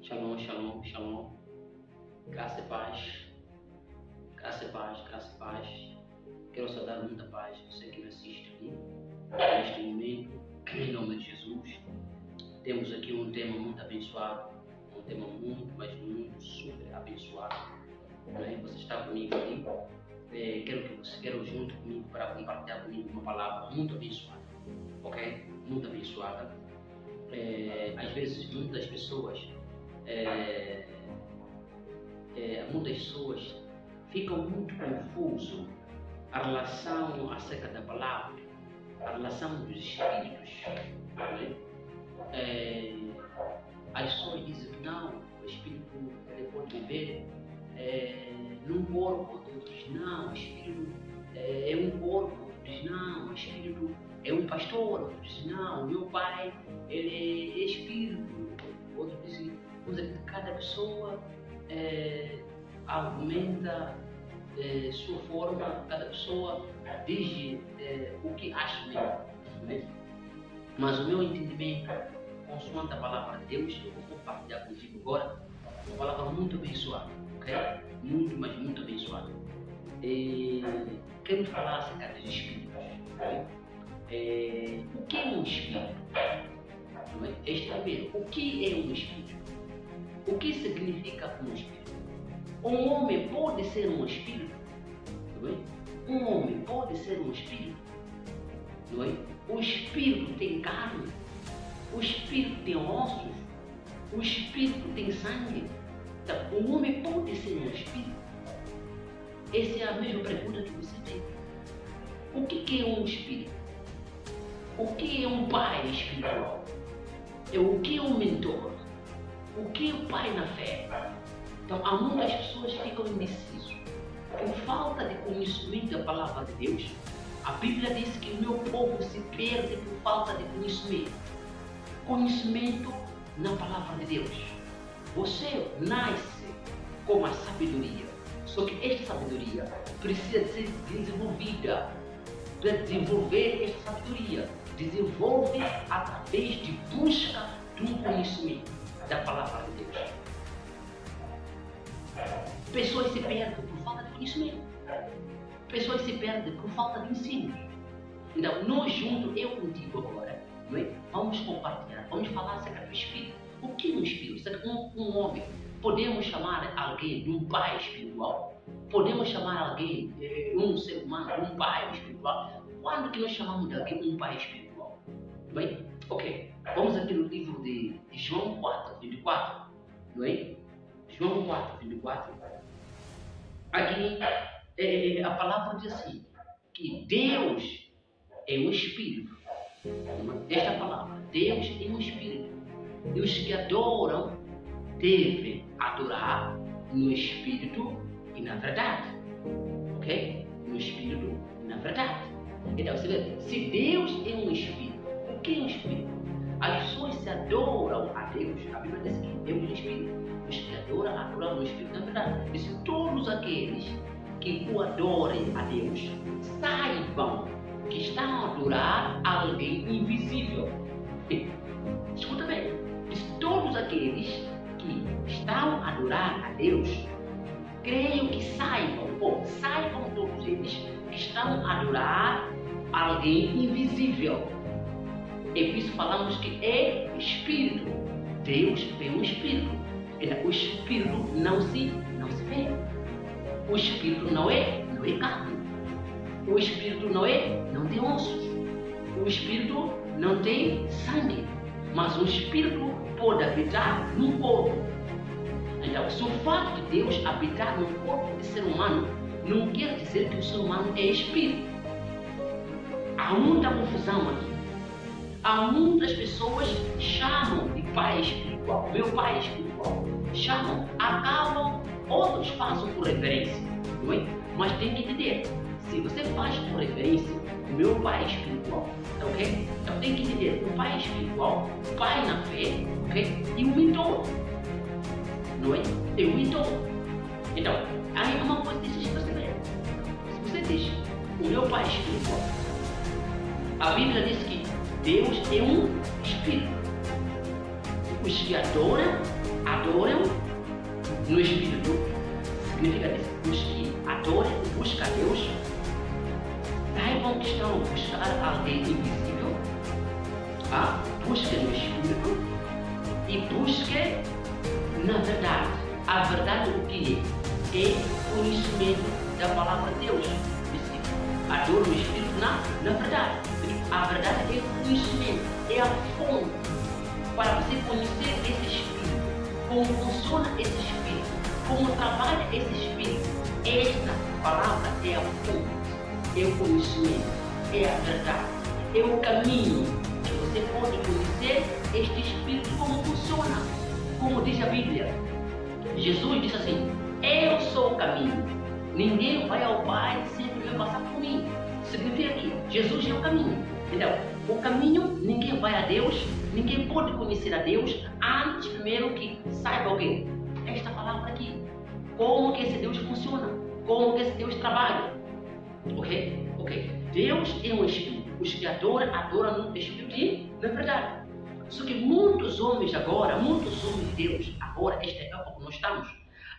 Shalom, shalom, shalom. Graça e paz. Graça e paz, graça e paz. Quero saudar muita paz. Você que me assiste aqui, neste momento, em nome de Jesus. Temos aqui um tema muito abençoado. Um tema muito, mas muito super abençoado. Você está comigo aqui. Quero junto comigo para compartilhar comigo uma palavra muito abençoada. Ok? Muito abençoada. Às vezes, muitas pessoas ficam muito confusas a relação acerca da palavra, a relação dos espíritos. As pessoas dizem que não, o espírito ele pode viver num corpo, outros não, o espírito é um corpo, outros não, o espírito é um pastor, outros não, o meu pai ele é espírito, outros dizem. Cada pessoa argumenta sua forma, cada pessoa diz o que acha melhor. Mas o meu entendimento, consoante a palavra de Deus, eu vou compartilhar contigo agora uma palavra muito abençoada, ok? Muito, mas muito abençoada. Quero falar acerca dos espíritos. O que é um espírito? Este primeiro, o que é um espírito? O que significa um espírito? Um homem pode ser um espírito? Um homem pode ser um espírito? O espírito tem carne? O espírito tem ossos? O espírito tem sangue? Então, um homem pode ser um espírito? Essa é a mesma pergunta que você tem. O que é um espírito? O que é um pai espiritual? O que é um mentor? O que é o pai na fé? Então, há muitas pessoas que ficam indecisas. Por falta de conhecimento da palavra de Deus, a Bíblia diz que o meu povo se perde por falta de conhecimento. Conhecimento na palavra de Deus. Você nasce com a sabedoria, só que esta sabedoria precisa ser desenvolvida. Para desenvolver esta sabedoria, desenvolve através de busca de um conhecimento da palavra de Deus. Pessoas se perdem por falta de conhecimento. Pessoas se perdem por falta de ensino. Então, nós juntos, eu contigo agora, vamos compartilhar, vamos falar acerca do espírito. O que é um espírito? Um homem. Podemos chamar alguém de um pai espiritual? Podemos chamar alguém, um ser humano, de um pai espiritual? Quando que nós chamamos de alguém um pai espiritual? Bem? Ok. Vamos aqui no livro de João 4, 24. João 4, 24. Aqui a palavra diz assim, que Deus é um espírito. Esta palavra, Deus é um espírito. E os que adoram devem adorar no espírito e na verdade. Ok? No espírito e na verdade. Então, você vê, se Deus é um espírito, o que é um espírito? As pessoas se adoram a Deus. A Bíblia diz que Deus é um espírito. Os que adoram no espírito, na verdade. E se todos aqueles que o adorem a Deus saibam que estão a adorar alguém invisível. Escuta bem. E se todos aqueles que estão a adorar a Deus, creio que saibam todos eles que estão a adorar alguém invisível. E por isso falamos que é espírito. Deus é um espírito. O espírito não se vê. O espírito não é carne. O espírito não tem ossos. O espírito não tem sangue. Mas o espírito pode habitar num corpo. Então, se o fato de Deus habitar no corpo de ser humano, não quer dizer que o ser humano é espírito. Há muita confusão aqui. Há muitas pessoas que chamam de pai espiritual, meu pai espiritual. Chamam, acabam, outros passam por referência. Mas tem que entender, se você faz por referência, meu pai espiritual, ok? Então tem que entender, o pai espiritual, o pai na fé, ok? E o mentor. É o mentor. Então, aí é uma coisa que você perceber. Se você diz, o meu pai espiritual, a Bíblia diz que Deus é um espírito. os que adoram no Espírito, significa isso, os que adoram e buscam a Deus, saibam que estão a buscar alguém invisível, busquem no Espírito e busquem na verdade. A verdade o que é? É conhecimento da palavra de Deus. Adoro o Espírito na verdade. A verdade é o conhecimento, é a fonte para você conhecer esse Espírito, como funciona esse Espírito, como trabalha esse Espírito. Esta palavra é a fonte, é o conhecimento, é a verdade, é o caminho que você pode conhecer este Espírito, como funciona. Como diz a Bíblia, Jesus disse assim: eu sou o caminho, ninguém vai ao Pai sem primeiro passar por mim. Significa que Jesus é o caminho. Então, o caminho, ninguém vai a Deus, ninguém pode conhecer a Deus antes primeiro que saiba alguém. Esta palavra aqui, como que esse Deus funciona, como que esse Deus trabalha. Ok? Deus é um Espírito. Os que adoram no Espírito e na verdade. Só que muitos homens de Deus, agora, esta época que nós estamos,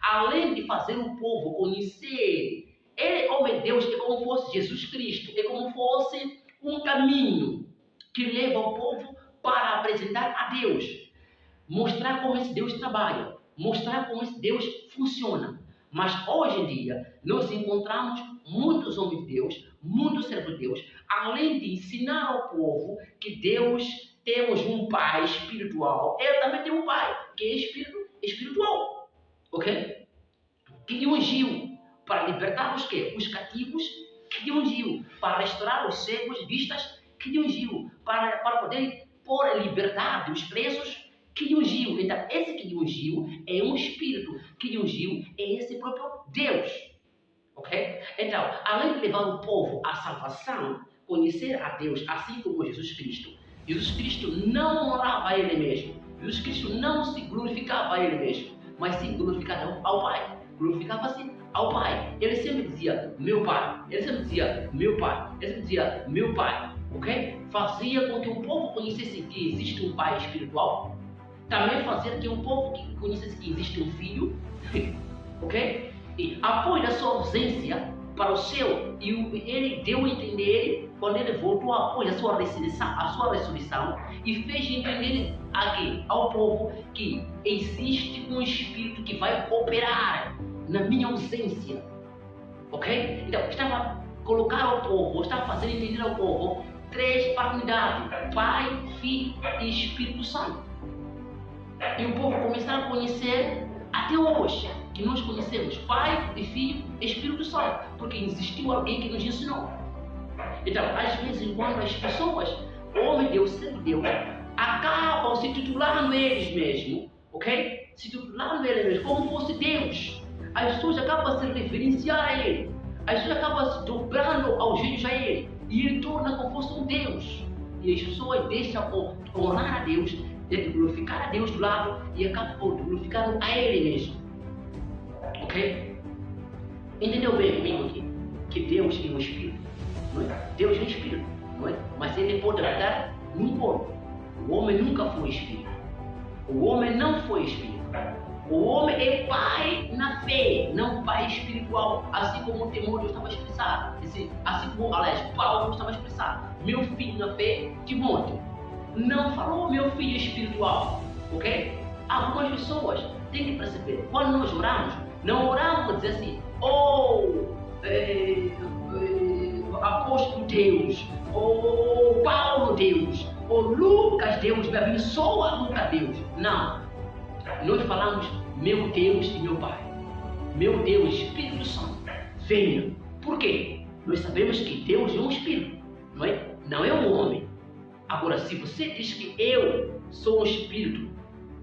além de fazer o povo conhecer ele, homem de Deus, é como fosse Jesus Cristo, é como fosse um caminho que leva o povo para apresentar a Deus, mostrar como esse Deus trabalha, mostrar como esse Deus funciona. Mas hoje em dia, nós encontramos muitos homens de Deus, muitos servos de Deus, além de ensinar ao povo que Deus, temos um Pai espiritual, ele também tem um Pai, que é espiritual, ok? Que lhe ungiu para libertar os quê? Os cativos, que lhe ungiu para restaurar os cegos de vistas, que lhe ungiu para poder pôr a liberdade os presos, que lhe ungiu. Então, esse que lhe ungiu é um Espírito, que lhe ungiu é esse próprio Deus, ok? Então, além de levar o povo à salvação, conhecer a Deus, assim como Jesus Cristo não orava a Ele mesmo, Jesus Cristo não se glorificava a Ele mesmo, mas sim glorificava ao Pai, glorificava-se ao Pai. Ele sempre dizia, meu Pai, ele sempre dizia, meu Pai, ele sempre dizia, meu Pai, ok? Fazia com que o povo conhecesse que existe um Pai espiritual, também fazia que o povo conhecesse que existe um Filho, ok? E após a sua ausência para o céu, e ele deu a entender, quando ele voltou após a sua ressurreição, e fez entender aqui ao povo que existe um Espírito que vai operar na minha ausência, ok? Então, estava a colocar ao povo, estava a fazer entender ao povo três paternidades: Pai, Filho e Espírito Santo. E o povo começaram a conhecer até hoje, que nós conhecemos Pai e Filho e Espírito Santo, porque existiu alguém que nos ensinou. Então, às vezes, quando as pessoas, homem de Deus, ser de Deus, acabam se titulando eles mesmos, ok? Se titulando eles mesmos como fosse Deus. As pessoas acabam a se reverenciar a Ele, as pessoas acabam se dobrando aos joelhos a Ele, e Ele torna como fosse um Deus. E as pessoas deixam honrar a Deus, de glorificar a Deus do lado, e acabam por glorificar a Ele mesmo. Ok? Entendeu bem comigo aqui? Que Deus é um Espírito, não é? Deus é um Espírito, não é? Mas Ele pode habitar num corpo. O homem nunca foi Espírito. O homem não foi Espírito. O homem é pai na fé, não pai espiritual, assim como Timóteo estava a expressar, assim como, aliás, Paulo estava a expressar, meu filho na fé, Timóteo. Não falou meu filho espiritual, ok? Algumas pessoas têm que perceber, quando nós oramos, não oramos a dizer assim, apóstolo Deus, Paulo Deus, Lucas Deus, me abençoa Lucas Deus. Não. Nós falamos, meu Deus e meu Pai, meu Deus, Espírito Santo, venha. Por quê? Nós sabemos que Deus é um Espírito, não é? Não é um homem. Agora, se você diz que eu sou um Espírito,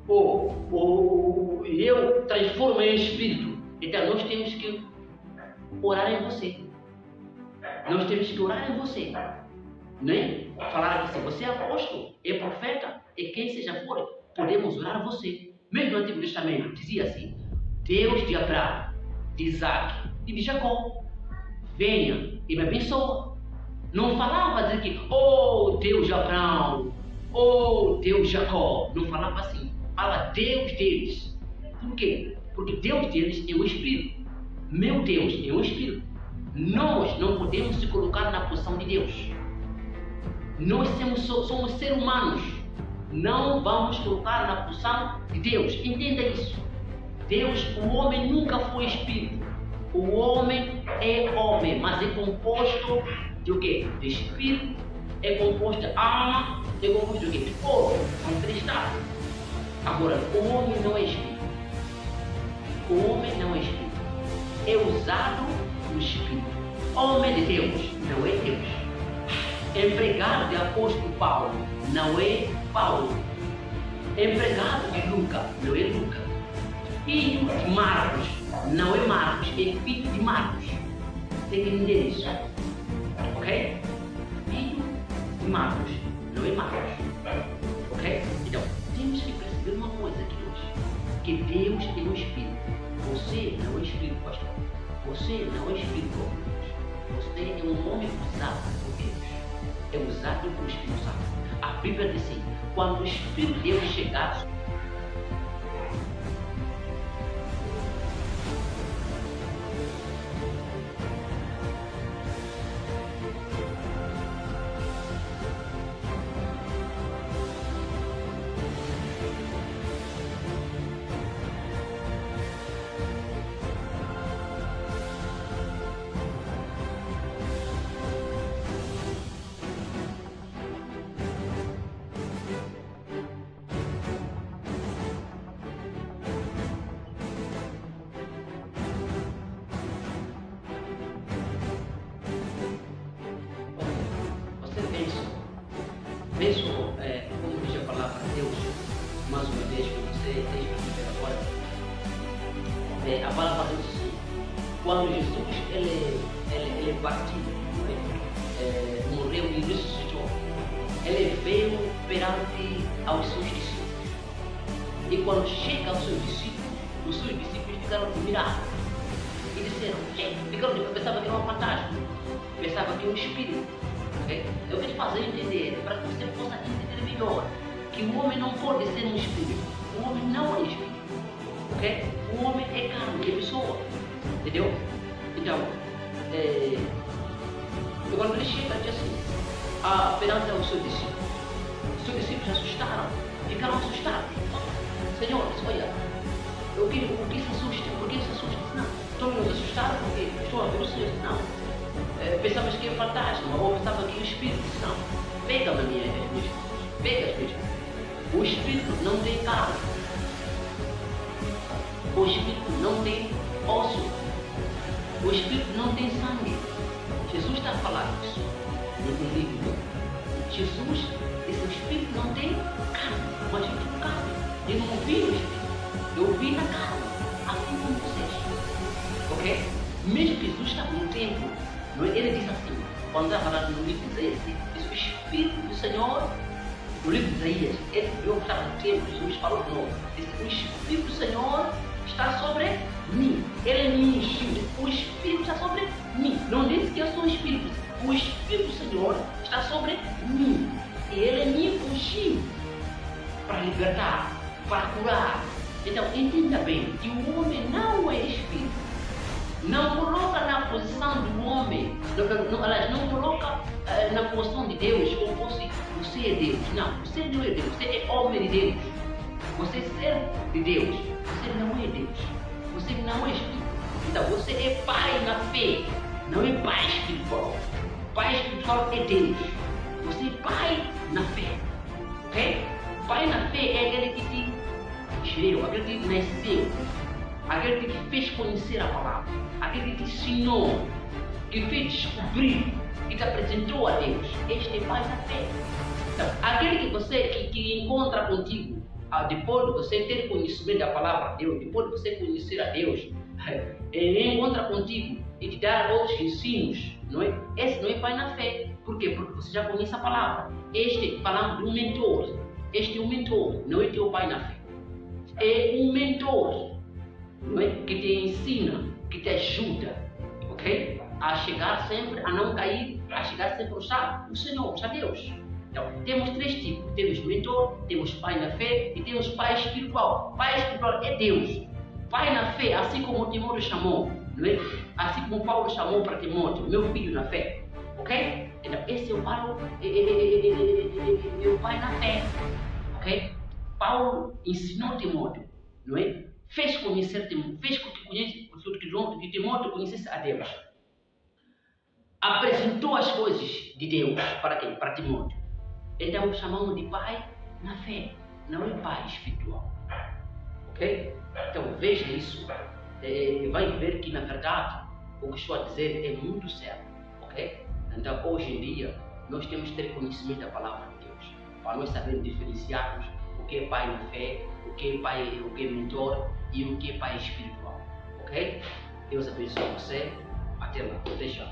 ou eu transformo em Espírito, então nós temos que orar em você. Nós temos que orar em você, não é? Falar que se você é apóstolo, é profeta, e quem seja for, podemos orar a você. Mesmo no Antigo Testamento dizia assim, Deus de Abraão, de Isaac e de Jacó, venha e me abençoa. Não falava dizer que, Deus de Abraão, Deus de Jacó. Não falava assim. fala Deus deles. Por quê? Porque Deus deles é o Espírito. Meu Deus é o Espírito. Nós não podemos se colocar na posição de Deus. Nós somos seres humanos. Não vamos colocar na posição de Deus. Entenda isso. Deus, o homem nunca foi Espírito. O homem é homem, mas é composto de o quê? De Espírito, é composto de alma, é composto de o quê? De corpo. São três estados. Agora, o homem não é Espírito. O homem não é Espírito. É usado no Espírito. Homem de Deus não é Deus. Empregado de apóstolo Paulo não é Paulo. Empregado de Lucas não é Lucas. Filho de Marcos não é Marcos, é filho de Marcos. Tem que entender isso. Ok? Filho de Marcos não é Marcos. Ok? Então, temos que perceber uma coisa aqui hoje. Que Deus é um Espírito. Você não é Espírito, pastor. Você não é Espírito como Deus. Você é um homem usado por Deus. É usado pelo Espírito Santo. A Bíblia diz assim, quando o Espírito de Deus chegar, penso, como diz a palavra de Deus, mais uma vez, que você tem que ver agora. A palavra diz assim, quando Jesus ele partiu, morreu e ressuscitou, ele veio perante aos seus discípulos. E quando chega aos seus discípulos, os seus discípulos ficaram admirados. E disseram, pensava que era um fantasma, pensava que era um espírito. Okay? Eu quero fazer entender, para que você possa entender melhor, que o homem não pode ser um espírito. O homem não é espírito. Okay? O homem é carne, é pessoa. Entendeu? Então, quando ele chega, diz assim, perante aos seus discípulos. Os seus discípulos assustaram, ficaram assustados. Senhor, olha, o que se assusta? Por que se assusta? Não, estão nos assustados porque estou a ver o Senhor. Não. Pensavas que era fantasma, ou pensava que era o Espírito. Não. Pega, meus filhos. Pega, filhos. O Espírito não tem carne. O Espírito não tem osso. O Espírito não tem sangue. Jesus está a falar isso no livro. Jesus, esse Espírito não tem carne, mas eu tenho carne. Eu não ouvi no Espírito. Eu ouvi na carne, assim como vocês. Ok? Mesmo que Jesus estava no templo, ele disse assim, quando estava falando no livro de Isaías, disse o Espírito do Senhor, no livro de Isaías, ele viu que estava no templo, Jesus falou de novo, disse, o Espírito do Senhor está sobre mim, ele me encheu, o Espírito está sobre mim, não disse que eu sou o Espírito, o Espírito do Senhor está sobre mim, e ele me ungiu para libertar, para curar. Então, entenda bem que o homem não é Espírito. Não coloca na posição do homem, não coloca na posição de Deus, como se você é Deus. Não, você não é Deus, você é homem de Deus. Você é ser de Deus, você não é Deus. Você não é Espírito. Então, você é pai na fé, não é pai espiritual. Pai espiritual é Deus. Você é pai na fé. Ok? Pai na fé é aquele que te gerou, aquele que nasceu, aquele que te fez conhecer a palavra, aquele que te ensinou, que fez descobrir, que te apresentou a Deus. Este é pai na fé. Então, aquele que você que encontra contigo, depois de você ter conhecimento da palavra de Deus, depois de você conhecer a Deus, ele encontra contigo e te dá outros ensinos, não é? Esse não é pai na fé. Por quê? Porque você já conhece a palavra. Este, falando de um mentor, este é um mentor, não é teu pai na fé. É um mentor, não é? Que te ensina, que te ajuda, ok? A chegar sempre, a não cair, a chegar sempre a usar o Senhor, a Deus. Então, temos três tipos. Temos mentor, temos pai na fé e temos pai espiritual. Pai espiritual é Deus. Pai na fé, assim como Timóteo chamou, não é? Assim como Paulo chamou para Timóteo, meu filho na fé. Ok? Então, esse é o Paulo, é o pai na fé. Ok? Paulo ensinou Timóteo, não é? Fez conhecer Timóteo, fez com que Timóteo conhecesse a Deus. Apresentou as coisas de Deus para quem? Para Timóteo. Então chamamos de pai na fé, não é pai espiritual. Ok? Então veja isso. Vai ver que na verdade o que estou a dizer é muito sério. Ok? Então hoje em dia nós temos que ter conhecimento da palavra de Deus, para nós saber diferenciarmos o que é pai na fé, o que é pai, o que é mentor e o que é pai espiritual. Ok? Deus abençoe você. Até lá. Até já.